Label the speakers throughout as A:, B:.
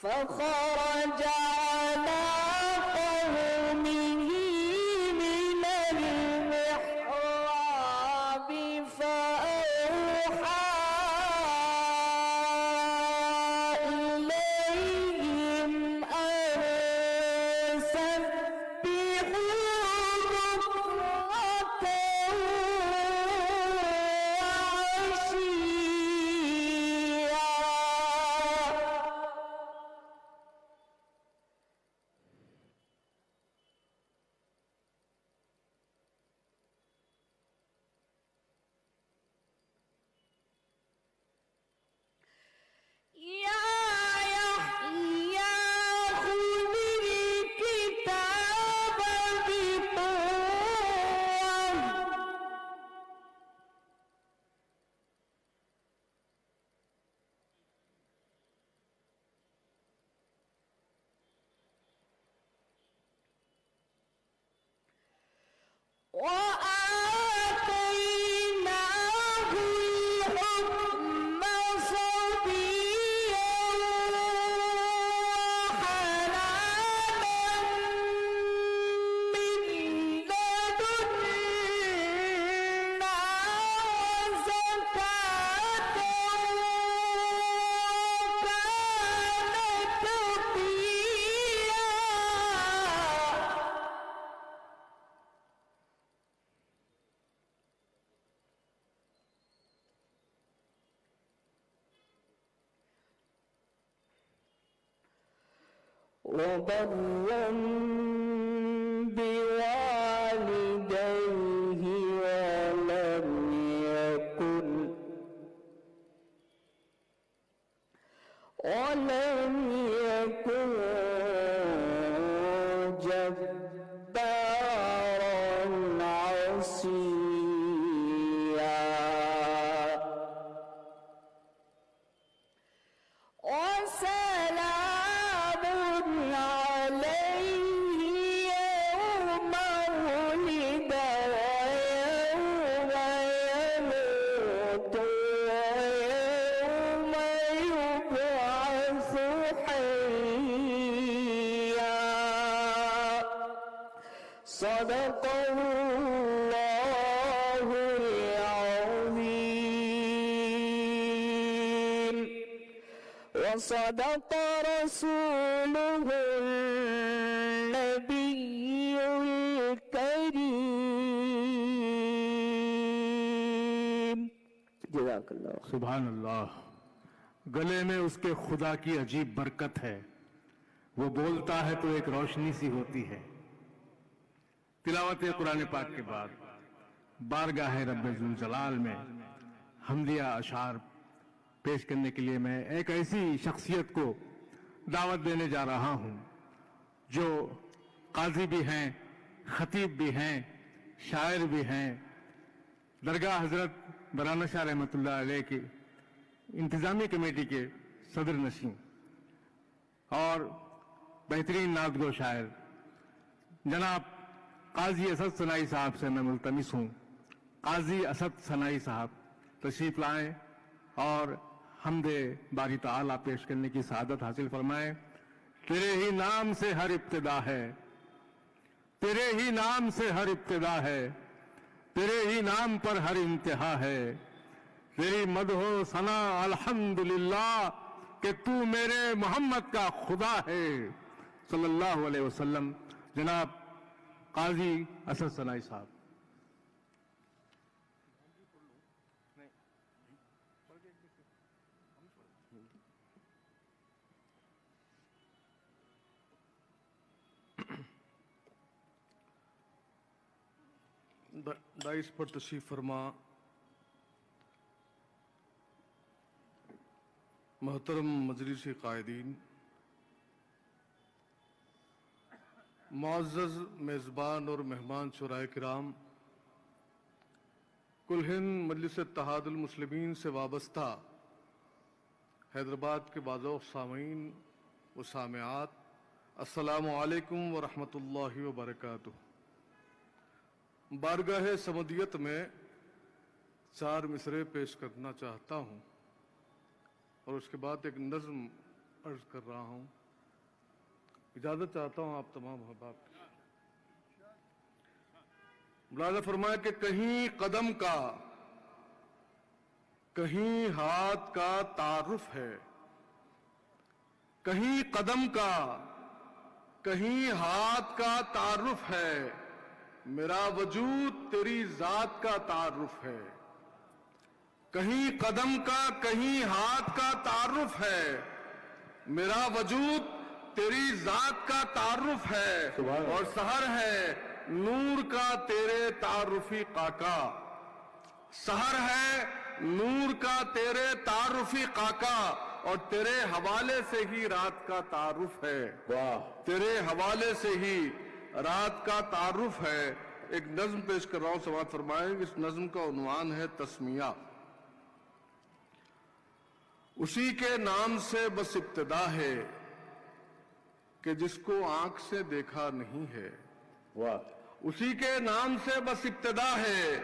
A: فخرج على قومه من المحراب فأوحى إليهم أن سبحوا بكرة وآتيناه الحكم صبيا وحنانا من لدنا وزكاة وكان تقيا. وبرا بوالديه ولم يكن جبارا عصيا. وسلام عليه يوم ولد ويوم يموت ويوم يبعث حيا. صدق الله العظيم وصدق رسوله النبي الكريم. جزاک اللہ.
B: سبحان اللہ. گلے میں اس کے خدا کی عجیب برکت ہے. وہ بولتا ہے تو ایک روشنی سی ہوتی ہے. تلاوت قرآن پاک کے بعد بارگاہ رب ذوالجلال میں حمدیہ اشعار پیش کرنے کے لیے میں ایک ایسی شخصیت کو دعوت دینے جا رہا ہوں جو قاضی بھی ہیں، خطیب بھی ہیں، شاعر بھی ہیں، درگاہ حضرت برانہ شاہ رحمۃ اللہ علیہ کی انتظامی کمیٹی کے صدر نشین اور بہترین نعت گو شاعر جناب قاضی اسد ثنائی صاحب سے میں ملتمس ہوں. قاضی اسد ثنائی صاحب تشریف لائیں اور حمد باری تعالیٰ پیش کرنے کی سعادت حاصل فرمائیں. تیرے ہی نام سے ہر ابتدا ہے، تیرے ہی نام سے ہر ابتدا ہے، تیرے ہی نام پر ہر انتہا ہے. تیری مدح و ثنا الحمدللہ کہ تو میرے محمد کا خدا ہے صلی اللہ علیہ وسلم. جناب قاضی اسد ثنائی صاحب.
C: دائس پر تشریف فرما محترم مجلس قائدین، معزز میزبان اور مہمان شورائے کرام، کل ہند مجلس اتحاد المسلمین سے وابستہ حیدرآباد کے بعض سامعین و سامعات، السلام علیکم ورحمۃ اللہ وبرکاتہ. بارگاہ سمدیت میں 4 مصرعے پیش کرنا چاہتا ہوں اور اس کے بعد ایک نظم عرض کر رہا ہوں. اجازت چاہتا ہوں آپ تمام احباب کی. ملاحظہ فرمایا کہ کہیں قدم کا کہیں ہاتھ کا تعارف ہے، کہیں قدم کا کہیں ہاتھ کا تعارف ہے، میرا وجود تیری ذات کا تعارف ہے. کہیں قدم کا کہیں ہاتھ کا تعارف ہے، میرا وجود تیری ذات کا تعارف ہے. اور سحر ہے نور کا تیرے تعارفی قاقا، سحر ہے نور کا تیرے تعارفی قاقا، اور تیرے حوالے سے ہی رات کا تعارف ہے. تیرے حوالے سے ہی رات کا تعارف ہے. ایک نظم پیش کر رہا ہوں، سماعت فرمائیں. اس نظم کا عنوان ہے تسمیہ. اسی کے نام سے بس ابتدا ہے کہ جس کو آنکھ سے دیکھا نہیں ہے. اسی کے نام سے بس ابتدا ہے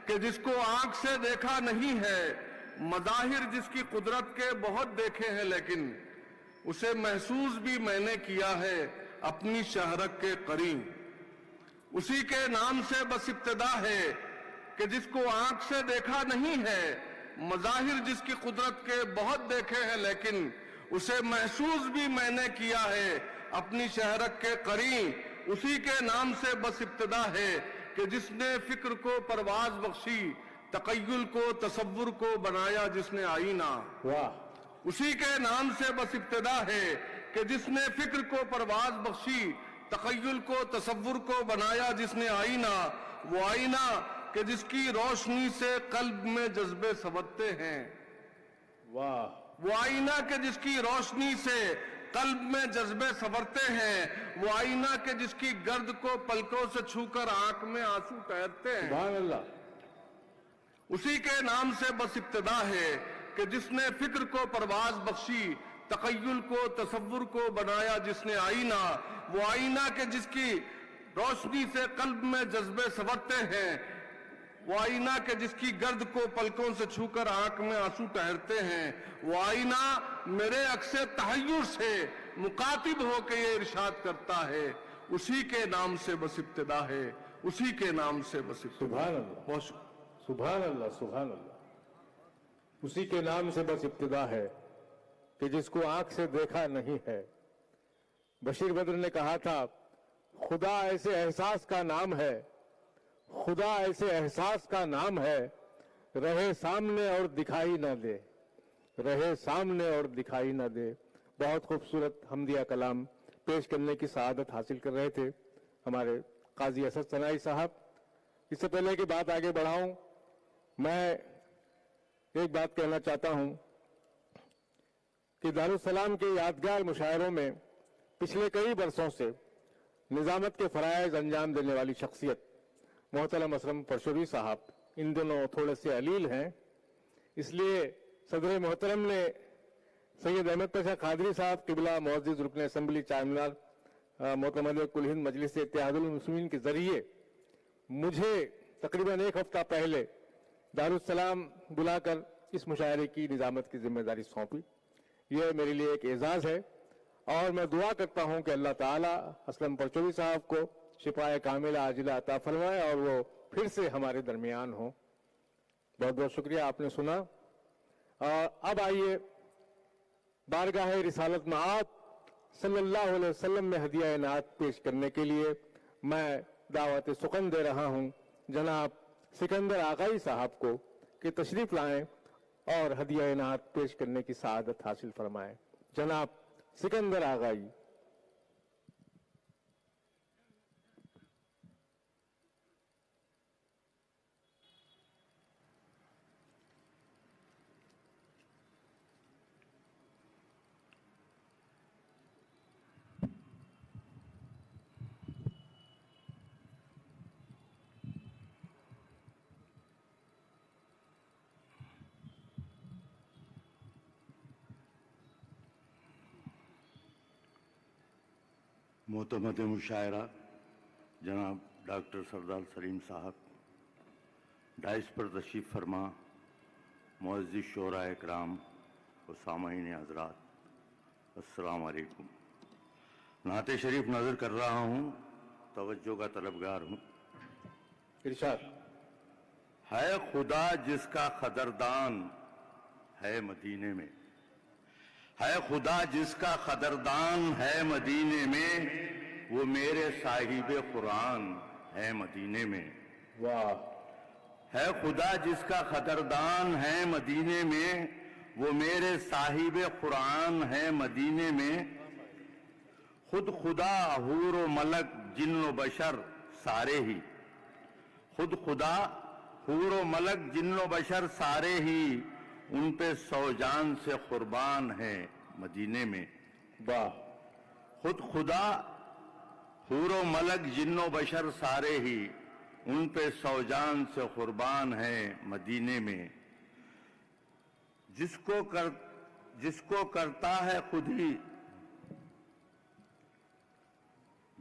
C: کہ جس کو آنکھ سے دیکھا نہیں ہے. مظاہر جس کی قدرت کے بہت دیکھے ہیں، لیکن اسے محسوس بھی میں نے کیا ہے اپنی شہرت کے قرین. اسی کے نام سے بس ابتدا ہے کہ جس کو آنکھ سے دیکھا نہیں ہے. مظاہر جس کی قدرت کے بہت دیکھے ہیں، لیکن اسے محسوس بھی میں نے کیا ہے اپنی شہرت کے قرین. اسی کے نام سے بس ابتدا ہے کہ جس نے فکر کو پرواز بخشی، تخیل کو تصور کو بنایا جس نے آئینہ. اسی کے نام سے بس ابتدا ہے کہ جس نے فکر کو پرواز بخشی، تخیل کو تصور کو بنایا جس نے آئینہ. وہ آئینہ کہ جس کی روشنی سے قلب میں جذبے سنورتے ہیں. وہ آئینہ کہ جس کی روشنی سے قلب میں جذبے سنورتے ہیں. وہ آئینہ کہ جس کی گرد کو پلکوں سے چھو کر آنکھ میں آنسو ٹھہرتے ہیں.
B: سبحان اللہ.
C: اسی کے نام سے بس ابتدا ہے کہ جس نے فکر کو پرواز بخشی، تخیل کو تصور کو بنایا جس نے آئینہ. وہ آئینہ کہ جس کی روشنی سے قلب میں جذبے سنورتے ہیں. وہ آئینہ کہ جس کی گرد کو پلکوں سے چھو کر آنکھ میں آنسو ٹھہرتے ہیں. وہ آئینہ میرے عکس تحیر سے مخاطب ہو کے یہ ارشاد کرتا ہے، اسی کے نام سے بس ابتدا ہے، اسی کے نام سے بس ابتدا.
B: سبحان اللہ.
C: بہت شکریہ.
B: سبحان اللہ، سبحان اللہ. اسی کے نام سے بس ابتدا ہے کہ جس کو آنکھ سے دیکھا نہیں ہے. بشیر بدر نے کہا تھا، خدا ایسے احساس کا نام ہے، خدا ایسے احساس کا نام ہے، رہے سامنے اور دکھائی نہ دے، رہے سامنے اور دکھائی نہ دے. بہت خوبصورت حمدیہ کلام پیش کرنے کی سعادت حاصل کر رہے تھے ہمارے قاضی اسد ثنائی صاحب. اس سے پہلے کہ بات آگے بڑھاؤں، میں ایک بات کہنا چاہتا ہوں کہ دارالسلام کے یادگار مشاعروں میں پچھلے کئی برسوں سے نظامت کے فرائض انجام دینے والی شخصیت محترم اسلم پرشوری صاحب ان دنوں تھوڑے سے علیل ہیں. اس لیے صدر محترم نے سید احمد پاشا قادری صاحب قبلہ معزز رکن اسمبلی چارمینار معتمد کل ہند مجلس اتحاد المسلمین کے ذریعے مجھے تقریباً ایک ہفتہ پہلے دارالسلام بلا کر اس مشاعرے کی نظامت کی ذمہ داری سونپی. یہ میرے لیے ایک اعزاز ہے اور میں دعا کرتا ہوں کہ اللہ تعالیٰ اسلم پرچوری صاحب کو شفائے کاملہ عاجلہ عطا فرمائے اور وہ پھر سے ہمارے درمیان ہوں. بہت بہت شکریہ، آپ نے سنا. اب آئیے بارگاہ رسالت مآب صلی اللہ علیہ وسلم میں ہدیہ عنایت پیش کرنے کے لیے میں دعوت سخن دے رہا ہوں جناب سکندر آغائی صاحب کو کہ تشریف لائیں اور ہدیہ عنایت پیش کرنے کی سعادت حاصل فرمائیں. جناب سکندر آغائی.
D: معتمد مشاعرہ جناب ڈاکٹر سردار سلیم صاحب، ڈائس پر تشریف فرما معزز شعراء اکرام و سامعین حضرات، السلام علیکم. نعت شریف نظر کر رہا ہوں, توجہ کا طلبگار ہوں.
B: ارشاد.
D: ہے خدا جس کا قدردان ہے مدینے میں, ہے خدا جس کا قدردان ہے مدینے میں, وہ میرے صاحب قرآن ہے مدینے میں.
B: واہ.
D: ہے خدا جس کا قدردان ہے مدینے میں, وہ میرے صاحب قرآن ہے مدینے میں. خود خدا حور و ملک جن و بشر سارے ہی, خود خدا حور و ملک جن و بشر سارے ہی, ان پہ سو جان سے قربان ہے مدینے میں.
B: واہ.
D: خود خدا حور و ملک جن و بشر سارے ہی, ان پہ سو جان سے قربان ہے مدینے میں. جس کو کرتا ہے خود ہی,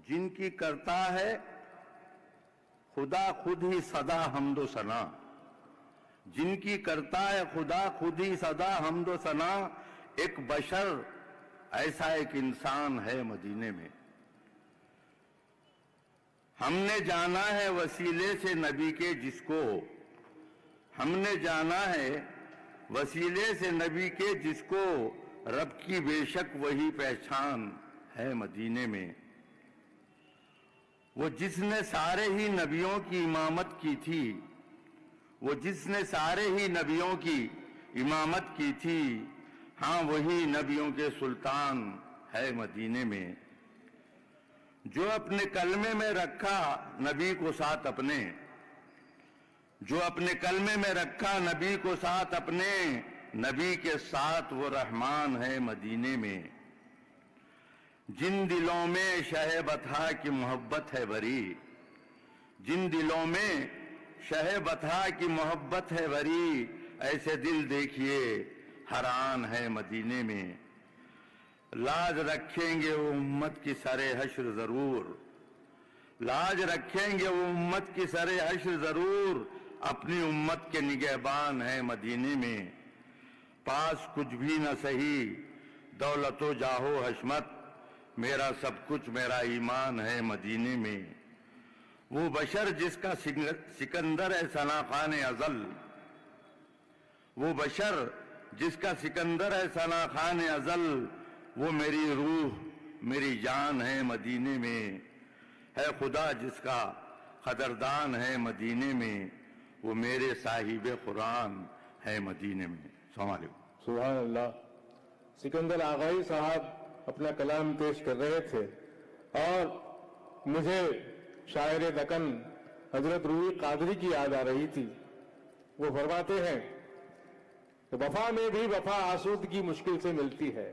D: جن کی کرتا ہے خدا خود ہی صدا حمد و ثنا, جن کی کرتا ہے خدا خود ہی صدا حمد و ثنا, ایک بشر ایسا ایک انسان ہے مدینے میں. ہم نے جانا ہے وسیلے سے نبی کے جس کو, ہم نے جانا ہے وسیلے سے نبی کے جس کو, رب کی بے شک وہی پہچان ہے مدینے میں. وہ جس نے سارے ہی نبیوں کی امامت کی تھی, وہ جس نے سارے ہی نبیوں کی امامت کی تھی, ہاں وہی نبیوں کے سلطان ہے مدینے میں. جو اپنے کلمے میں رکھا نبی کو ساتھ اپنے, جو اپنے کلمے میں رکھا نبی کو ساتھ اپنے, نبی کے ساتھ وہ رحمان ہے مدینے میں. جن دلوں میں شہ بطحا کی محبت ہے بھری, جن دلوں میں شہ بطحا کی محبت ہے بھری, ایسے دل دیکھیے حیران ہے مدینے میں. لاج رکھیں گے وہ امت کی سر حشر ضرور, لاج رکھیں گے وہ امت کی سر حشر ضرور, اپنی امت کے نگہبان ہے مدینے میں. پاس کچھ بھی نہ سہی دولت و جاہ و حشمت, میرا سب کچھ میرا ایمان ہے مدینے میں. وہ بشر جس کا سکندر ہے ثنا خان ازل, وہ بشر جس کا سکندر ہے ثنا خان ازل, وہ میری روح میری جان ہے مدینے میں. ہے خدا جس کا قدردان ہے مدینے میں, وہ میرے صاحب قرآن ہے مدینے میں. السلام علیکم.
B: سبحان اللہ. سکندر آغائی صاحب اپنا کلام پیش کر رہے تھے, اور مجھے شاعر دکن حضرت روحی قادری کی یاد آ رہی تھی. وہ فرماتے ہیں کہ وفا میں بھی وفا آسودگی مشکل سے ملتی ہے,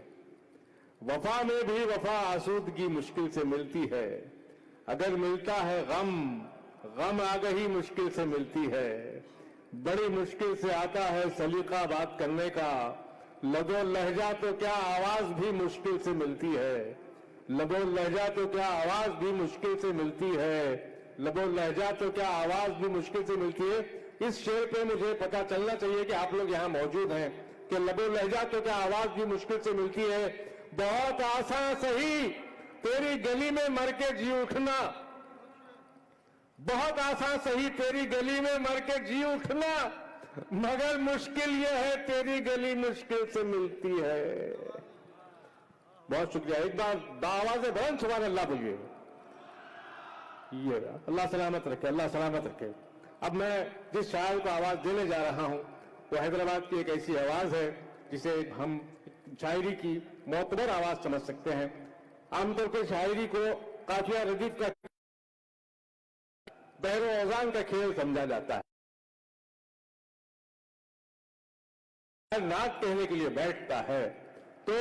B: وفا میں بھی وفا آسودگی مشکل سے ملتی ہے. اگر ملتا ہے غم, غم آگہی مشکل سے ملتی ہے. بڑی مشکل سے آتا ہے سلیقہ بات کرنے کا, لب و لہجہ تو کیا آواز بھی مشکل سے ملتی ہے. لب و لہجہ تو کیا آواز بھی مشکل سے ملتی ہے, لب و لہجہ تو کیا آواز بھی مشکل سے ملتی ہے. اس شعر پہ مجھے پتا چلنا چاہیے کہ آپ لوگ یہاں موجود ہیں کہ لب و لہجہ تو کیا آواز بھی مشکل سے ملتی ہے. بہت آسان سہی تیری گلی میں مر کے جی اٹھنا, بہت آسان سہی تیری گلی میں مر کے جی اٹھنا, مگر مشکل یہ ہے تیری گلی مشکل سے ملتی ہے. بہت شکریہ. ایک بار بآواز بلند سبحان اللہ بولیے. یہ اللہ سلامت رکھے, اللہ سلامت رکھے. اب میں جس شاعر کو آواز دینے جا رہا ہوں وہ حیدرآباد کی ایک ایسی آواز ہے جسے ہم شاعری کی معتبر آواز سمجھ سکتے ہیں. عام طور پر شاعری کو قافیہ ردیف کا بحر و اوزان کا کھیل سمجھا جاتا ہے. نعت کہنے کے لیے بیٹھتا ہے تو